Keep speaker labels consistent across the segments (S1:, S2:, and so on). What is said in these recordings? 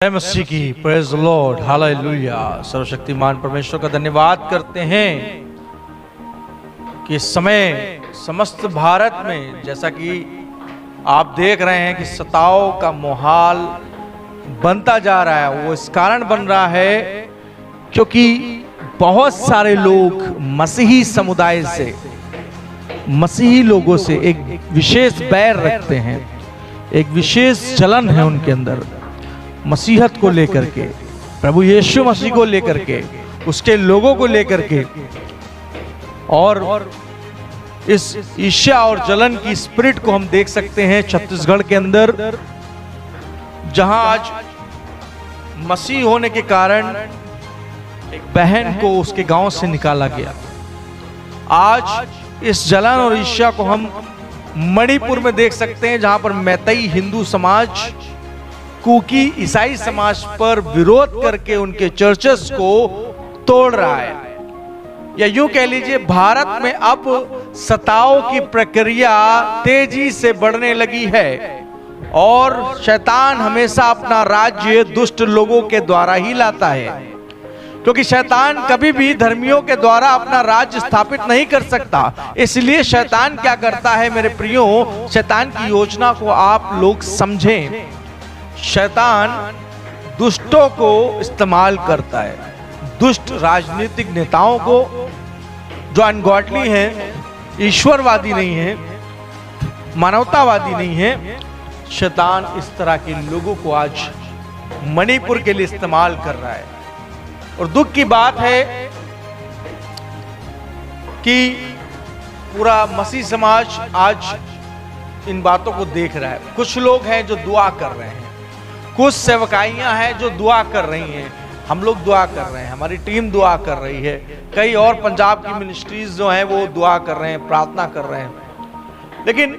S1: जय मसीह की, praise the Lord, hallelujah. सर्वशक्तिमान परमेश्वर का धन्यवाद करते हैं कि इस समय समस्त भारत में, जैसा कि आप देख रहे हैं कि सताव का माहौल बनता जा रहा है। वो इस कारण बन रहा है क्योंकि बहुत सारे लोग मसीही समुदाय से, मसीही लोगों से एक विशेष बैर रखते हैं, एक विशेष जलन है उनके अंदर मसीहत को लेकर के, प्रभु यीशु मसीह को लेकर के, उसके लोगों को लेकर के। और इस ईर्ष्या और जलन की स्पिरिट को हम देख सकते हैं छत्तीसगढ़ के अंदर, जहां आज मसीह होने के कारण एक बहन को उसके गांव से निकाला गया। आज इस जलन और ईर्ष्या को हम मणिपुर में देख सकते हैं, जहां पर मैतेई हिंदू समाज कुकी ईसाई समाज पर विरोध करके उनके चर्चेस को तोड़ रहा है। या यूं कह लीजिए, भारत में अब सताव की प्रक्रिया तेजी से बढ़ने लगी है और शैतान हमेशा अपना राज्य दुष्ट लोगों के द्वारा ही लाता है, क्योंकि शैतान कभी भी धर्मियों के द्वारा अपना राज्य स्थापित नहीं कर सकता। इसलिए शैतान क्या करता है मेरे प्रियो, शैतान की योजना को आप लोग समझें। शैतान दुष्टों को इस्तेमाल करता है, दुष्ट राजनीतिक नेताओं को जो अनगॉडली हैं, ईश्वरवादी नहीं है, मानवतावादी नहीं है। शैतान इस तरह के लोगों को आज मणिपुर के लिए इस्तेमाल कर रहा है। और दुख की बात है कि पूरा मसीह समाज आज इन बातों को देख रहा है। कुछ लोग हैं जो दुआ कर रहे हैं, कुछ सेवकाइयां हैं जो दुआ कर रही हैं, हम लोग दुआ कर रहे हैं, हमारी टीम दुआ कर रही है, कई और पंजाब की मिनिस्ट्रीज जो हैं वो दुआ कर रहे हैं, प्रार्थना कर रहे हैं। लेकिन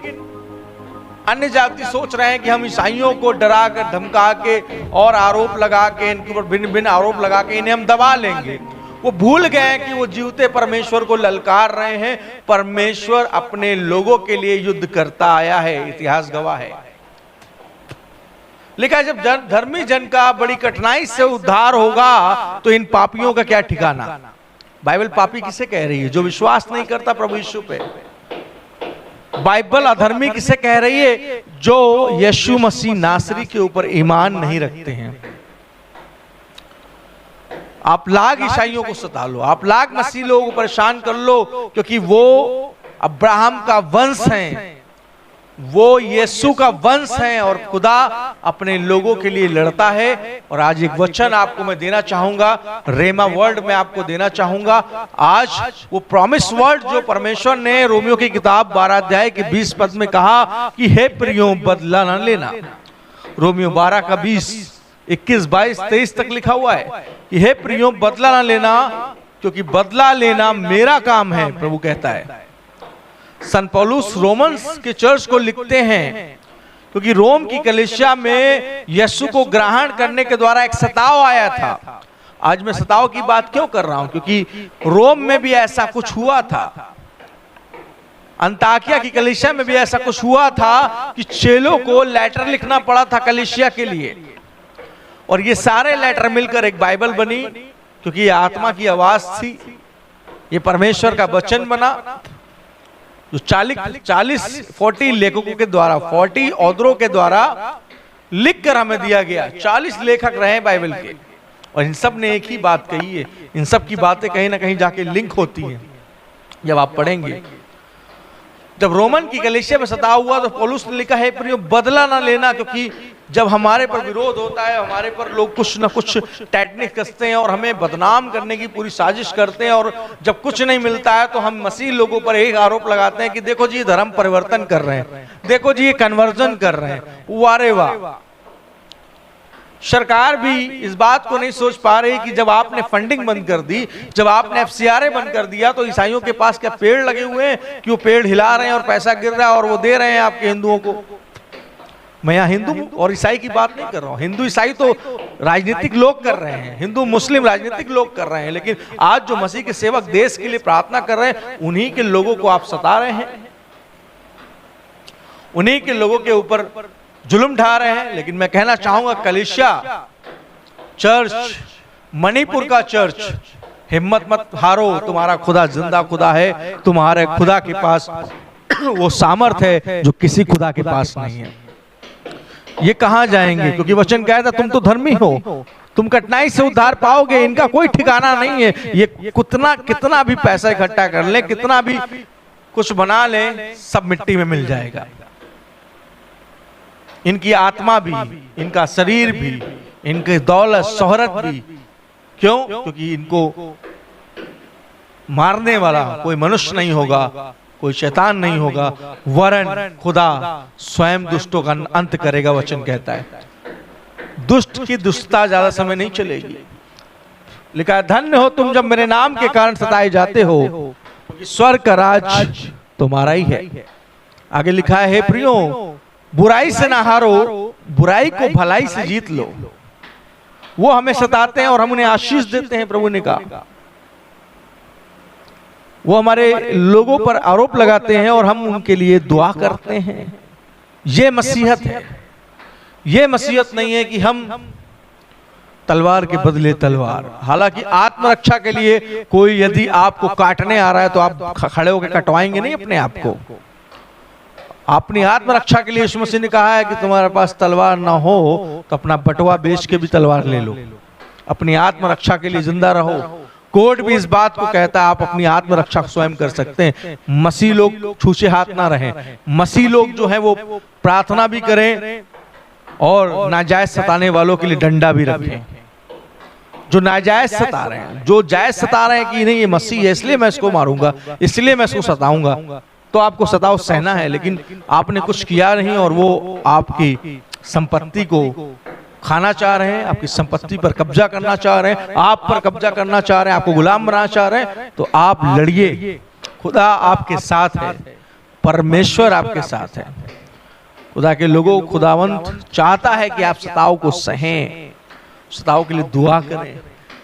S1: अन्य जाति सोच रहे हैं कि हम ईसाइयों को डरा कर, धमका के और आरोप लगा के, इनके ऊपर भिन्न भिन्न आरोप लगा के इन्हें हम दबा लेंगे। वो भूल गए कि वो जीवते परमेश्वर को ललकार रहे हैं। परमेश्वर अपने लोगों के लिए युद्ध करता आया है, इतिहास गवाह है। लेकिन जब धर्मी जन का बड़ी कठिनाई से उद्धार होगा तो इन पापियों का क्या ठिकाना। बाइबल पापी किसे कह रही है? जो विश्वास नहीं करता प्रभु यीशु पे। बाइबल अधर्मी किसे कह रही है? जो यीशु मसीह नासरी के ऊपर ईमान नहीं रखते हैं। आप लाख ईसाइयों को सता लो, आप लाख मसीह लोगों को परेशान कर लो, क्योंकि वो अब्राहम का वंश हैं, वो यीशु का वंश है और खुदा अपने लोगों के लिए लड़ता है। और आज एक वचन आपको मैं देना चाहूंगा, रेमा वर्ड में आपको देना चाहूंगा। आज वो प्रॉमिस वर्ड जो परमेश्वर ने रोमियो की किताब 12 अध्याय के 20 पद में कहा कि हे प्रियो बदला न लेना। रोमियो 12 का 20, 21, 22, 23 तक लिखा हुआ है कि हे प्रियो बदला न लेना, क्योंकि बदला लेना मेरा काम है, प्रभु कहता है। संत पौलुस रोमन्स के चर्च को लिखते हैं, क्योंकि रोम की कलीसिया में यीशु को ग्रहण करने के द्वारा एक सताव आया था। आज मैं सताव की बात क्यों कर रहा हूं? क्योंकि रोम में भी ऐसा कुछ हुआ था, अंताकिया की कलीसिया में भी ऐसा कुछ हुआ था कि चेलों को लेटर लिखना पड़ा था कलीसिया के लिए, और ये सारे लेटर मिलकर एक बाइबल बनी, क्योंकि ये आत्मा की आवाज थी, ये परमेश्वर का वचन बना, जो 40 लेखकों के द्वारा, 40 ऑथरों के द्वारा लिखकर हमें दिया गया। 40 लेखक रहे बाइबल के, और इन सब ने एक ही बात कही है। इन सब की बातें कहीं ना कहीं जाके लिंक होती हैं जब आप पढ़ेंगे। जब रोमन की कलीसिया में सताव हुआ तो पौलुस ने लिखा है प्रियो बदला ना लेना, क्योंकि जब हमारे पर विरोध होता है, हमारे पर लोग कुछ ना कुछ टेक्निक कसते हैं और हमें बदनाम करने की पूरी साजिश करते हैं, और जब कुछ नहीं मिलता है तो हम मसीह लोगों पर एक आरोप लगाते हैं कि देखो जी धर्म परिवर्तन कर रहे हैं, देखो जी ये कन्वर्जन कर रहे हैं। वारे वाह। सरकार भी इस बात को नहीं सोच पा रही कि जब आपने फंडिंग बंद कर दी, जब आपने FCRA बंद कर दिया, तो ईसाइयों के पास क्या पेड़ लगे हुए हैं कि वो पेड़ हिला रहे हैं और पैसा गिर रहा है और वो दे रहे हैं आपके हिंदुओं को। मैं यहाँ हिंदू और ईसाई की बात नहीं कर रहा हूँ, हिंदू ईसाई तो राजनीतिक लोग कर रहे हैं, हिंदू मुस्लिम राजनीतिक लोग कर रहे हैं, लेकिन आज जो मसीह के सेवक देश के लिए प्रार्थना कर रहे हैं, उन्हीं के लोगों को आप सता रहे हैं, उन्हीं के लोगों के ऊपर जुल्म ढा रहे हैं। लेकिन मैं कहना चाहूंगा कलीसिया चर्च, मणिपुर का चर्च, हिम्मत मत हारो, तुम्हारा खुदा जिंदा खुदा है, तुम्हारे खुदा के पास वो सामर्थ है जो किसी खुदा के पास नहीं है। ये कहां जाएंगे? क्योंकि वचन कहता तुम तो धर्मी हो, तुम कठिनाई से उद्धार पाओगे, इनका कोई ठिकाना नहीं है। ये कितना भी पैसा इकट्ठा कर ले, कितना भी कुछ बना ले, सब मिट्टी में मिल जाएगा। इनकी आत्मा भी, इनका शरीर भी, इनकी दौलत शोहरत भी। क्यों? क्योंकि इनको मारने वाला कोई मनुष्य नहीं होगा, कोई शैतान नहीं होगा, वरन खुदा स्वयं दुष्टों का अंत करेगा। वचन कहता है दुष्ट की दुष्टता ज्यादा समय नहीं चलेगी। लिखा है धन्य हो तुम जब मेरे नाम के कारण सताए जाते हो, स्वर्ग का राज तुम्हारा ही है। आगे लिखा है हे प्रियो, बुराई से ना हारो, बुराई को भलाई से जीत लो। वो हमें सताते हैं और हम उन्हें आशीष देते हैं। प्रभु ने कहा वो हमारे लोगों पर आरोप लगाते हैं और हम उनके लिए दुआ करते हैं। ये मसीहत है। ये मसीहत नहीं है कि हम तलवार के बदले तलवार। हालांकि आत्मरक्षा के लिए कोई यदि आपको काटने आ रहा है तो आप खड़े होकर कटवाएंगे नहीं अपने आप को। अपनी आत्मरक्षा के लिए यीशु मसीह ने कहा है कि तुम्हारे पास तलवार ना हो तो अपना बटुआ बेच के भी तलवार ले लो। अपनी आत्मरक्षा के लिए जिंदा रहो। कोर्ट भी इस बात को कहता है आप अपनी आत्मरक्षा स्वयं कर सकते हैं। मसीह लोग छूछे हाथ ना रहें। मसीह लोग जो है वो प्रार्थना भी करें और नाजायज सताने वालों के लिए डंडा भी रखें। जो नाजायज सता रहे हैं, जो जायज सता रहे हैं कि नहीं ये मसीह है इसलिए मैं इसको मारूंगा, इसलिए मैं इसको सताऊंगा, तो आपको सताओ सहना है। लेकिन आपने कुछ किया नहीं और वो आपकी संपत्ति को खाना चाह रहे हैं, आपकी संपत्ति पर कब्जा करना चाह रहे हैं, आप पर कब्जा करना चाह रहे हैं, आपको गुलाम बनाना चाह रहे हैं, तो आप लड़िए। खुदा आपके साथ है, परमेश्वर आपके साथ है। खुदा के लोगों, खुदावंत चाहता है कि आप सताव को सहें, सताव के लिए दुआ करें।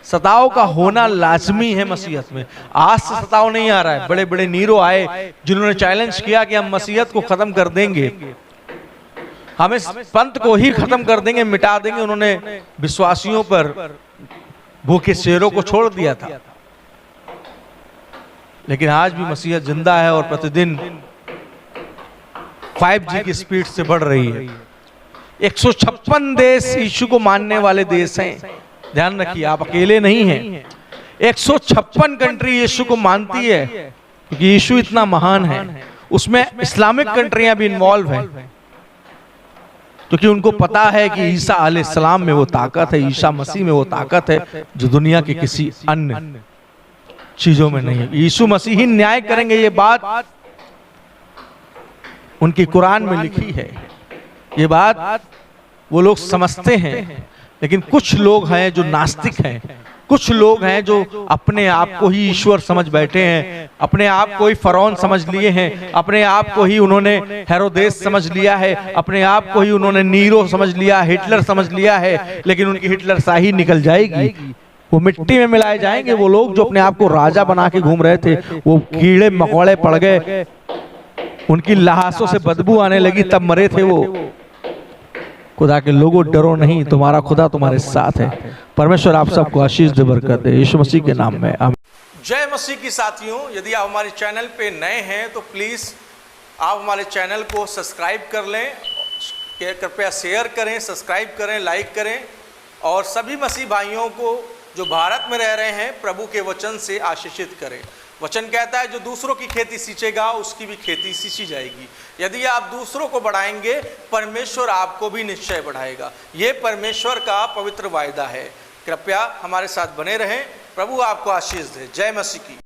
S1: सताव का होना लाजमी है मसीहत में। आज से सताव नहीं आ रहा है। बड़े बड़े नीरो आए जिन्होंने चैलेंज किया कि हम मसीहत को खत्म कर देंगे, हम इस पंथ को ही खत्म कर देंगे, मिटा देंगे। उन्होंने विश्वासियों पर भूखे शेरों को छोड़ दिया था। लेकिन आज भी मसीहत जिंदा है और प्रतिदिन 5G की स्पीड से बढ़ रही है। 156 देश यीशु को मानने वाले देश हैं। ध्यान रखिए, आप अकेले नहीं हैं। 156 कंट्री यीशु को मानती है क्योंकि यीशु इतना महान है। उसमें इस्लामिक कंट्रियां भी इन्वॉल्व हैं क्योंकि उनको पता है कि ईसा अलैहिस्सलाम में वो ताकत है, ईसा मसीह में वो ताकत है जो दुनिया के किसी अन्य चीजों में नहीं है। यीशु मसीह ही न्याय करेंगे, ये बात उनकी कुरान में लिखी है। ये बात वो लोग समझते हैं। लेकिन कुछ लोग हैं जो नास्तिक हैं, कुछ लोग हैं जो अपने आप को ही ईश्वर समझ बैठे हैं, अपने आप को ही फरौन समझ लिए हैं, अपने आप को ही उन्होंने हेरोदेस समझ लिया है, अपने आप को ही उन्होंने नीरो समझ लिया, हिटलर समझ लिया है। लेकिन उनकी हिटलर शाही निकल जाएगी, वो मिट्टी में मिलाए जाएंगे। वो लोग जो अपने आप को राजा बना के घूम रहे थे वो कीड़े मकोड़े पड़ गए, उनकी लहासों से बदबू आने लगी, तब मरे थे वो। खुदा के लोगों, डरो नहीं, तुम्हारा खुदा तुम्हारे साथ है। परमेश्वर आप सबको आशीष दे, बरकत दे, यीशु मसीह के नाम में आमीन।
S2: जय मसीह की साथियों, यदि आप हमारे चैनल पे नए हैं तो प्लीज़ आप हमारे चैनल को सब्सक्राइब कर लें, कृपया शेयर करें, सब्सक्राइब करें, लाइक करें और सभी मसीह भाइयों को जो भारत में रह रहे हैं प्रभु के वचन से आशीषित करें। वचन कहता है जो दूसरों की खेती सींचेगा उसकी भी खेती सींची जाएगी। यदि आप दूसरों को बढ़ाएंगे परमेश्वर आपको भी निश्चय बढ़ाएगा। ये परमेश्वर का पवित्र वायदा है। कृपया हमारे साथ बने रहें। प्रभु आपको आशीष दे। जय मसीह की।